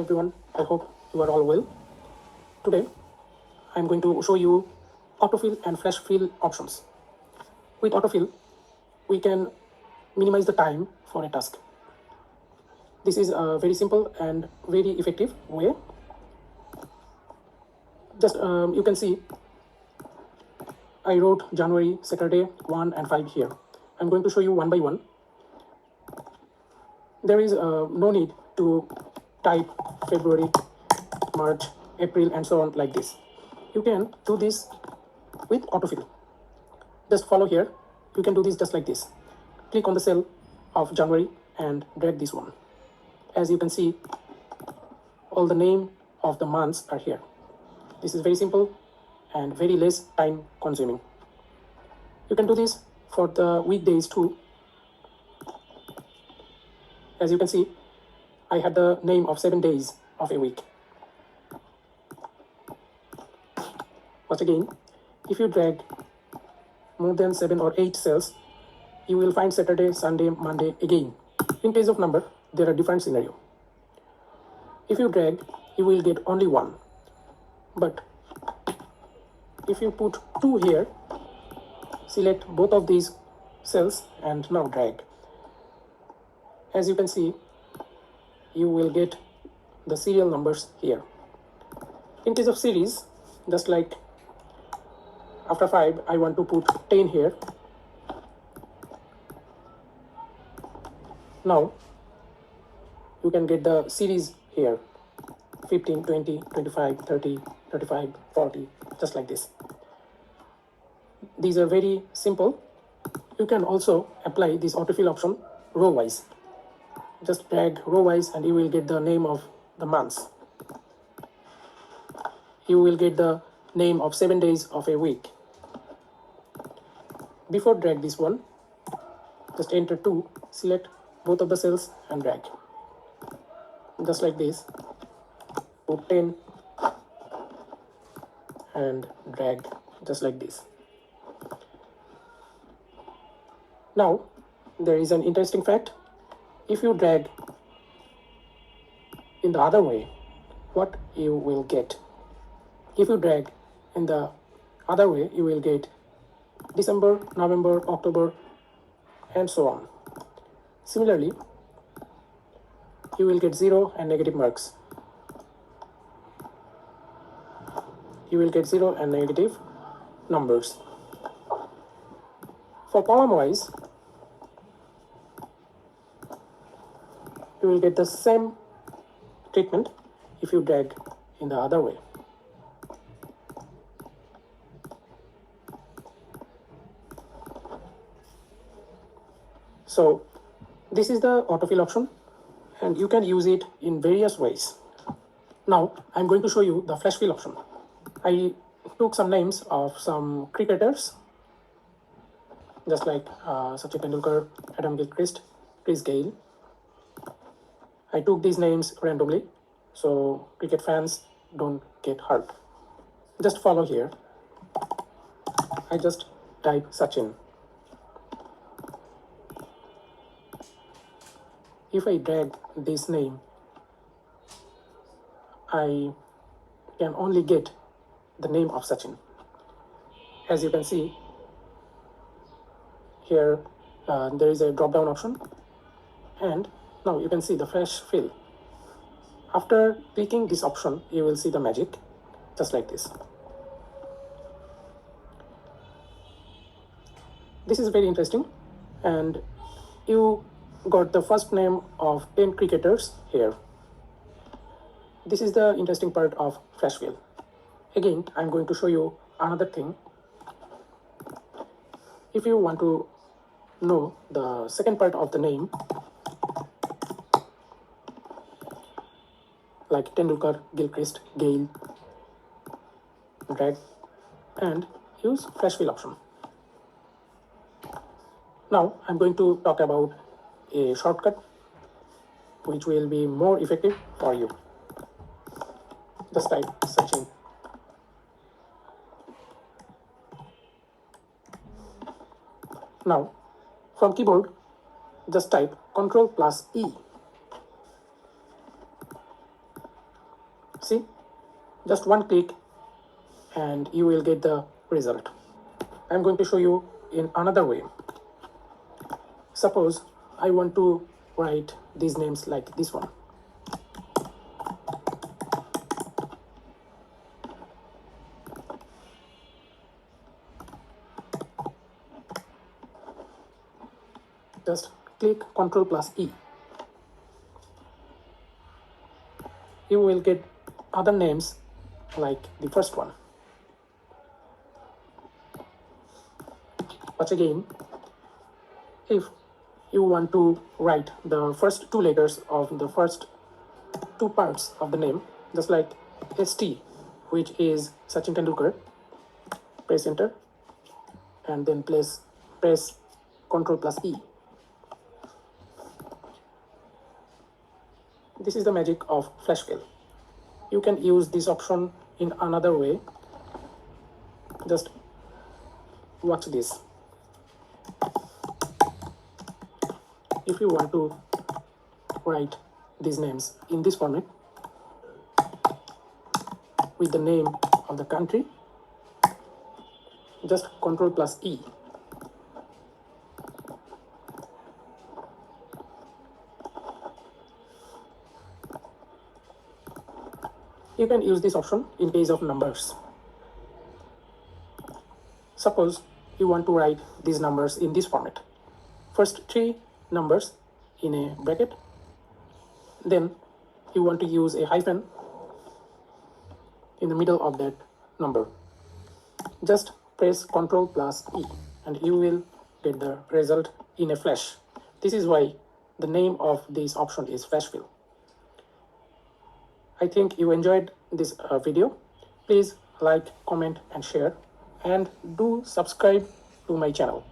Everyone, I hope you are all well. Today, I'm going to show you autofill and flash fill options. With autofill, we can minimize the time for a task. This is a very simple and very effective way. Just you can see I wrote January, Saturday 1 and 5 here. I'm going to show you one by one. There is no need to type February, March, April and so on like this. You can do this with autofill. Just follow here. You can do this just like this. Click on the cell of January and drag this one. As you can see, all the name of the months are here. This is very simple and very less time consuming. You can do this for the weekdays too. As you can see, I had the name of 7 days of a week. Once again, if you drag more than 7 or 8 cells, you will find Saturday, Sunday, Monday again. In case of number, there are different scenario. If you drag, you will get only one. But if you put 2 here, select both of these cells and now drag. As you can see, you will get the serial numbers here. In case of series, just like after 5, I want to put 10 here. Now, you can get the series here, 15, 20, 25, 30, 35, 40, just like this. These are very simple. You can also apply this autofill option row-wise. Just drag row-wise and you will get the name of the months. You will get the name of 7 days of a week. Before drag this one, just enter 2, select both of the cells and drag. Just like this, put 10 and drag just like this. Now, there is an interesting fact. If you drag in the other way, what you will get? If you drag in the other way, you will get December, November, October, and so on. Similarly, you will get 0 and negative marks. You will get 0 and negative numbers. For column wise, you will get the same treatment if you drag in the other way. So this is the autofill option and you can use it in various ways. Now I'm going to show you the flash fill option. I took some names of some cricketers, just like Sachin Tendulkar, Adam Gilchrist, Chris Gayle. I took these names randomly, so cricket fans don't get hurt. Just follow here. I just type Sachin. If I drag this name, I can only get the name of Sachin. As you can see, here there is a drop down option and now you can see the flash fill. After clicking this option, you will see the magic just like this. This is very interesting and you got the first name of 10 cricketers here. This is the interesting part of flash fill. Again, I'm going to show you another thing. If you want to know the second part of the name, like Tendulkar, Gilchrist, Gayle, drag and use flash fill option. Now I'm going to talk about a shortcut which will be more effective for you. Just type Sachin. Now from keyboard, just type Ctrl+E. See, just one click and you will get the result. I'm going to show you in another way. Suppose I want to write these names like this one. Just click Ctrl plus E. You will get other names like the first one. But again, if you want to write the first two letters of the first two parts of the name, just like ST, which is Sachin Tendulkar, press enter and then press Ctrl plus E. This is the magic of flash fill. You can use this option in another way. Just watch this. If you want to write these names in this format with the name of the country, just Ctrl plus E. You can use this option in case of numbers. Suppose you want to write these numbers in this format. First three numbers in a bracket, then you want to use a hyphen in the middle of that number. Just press Ctrl plus E and you will get the result in a flash. This is why the name of this option is flash fill. I think you enjoyed this video. Please like, comment and share, and do subscribe to my channel.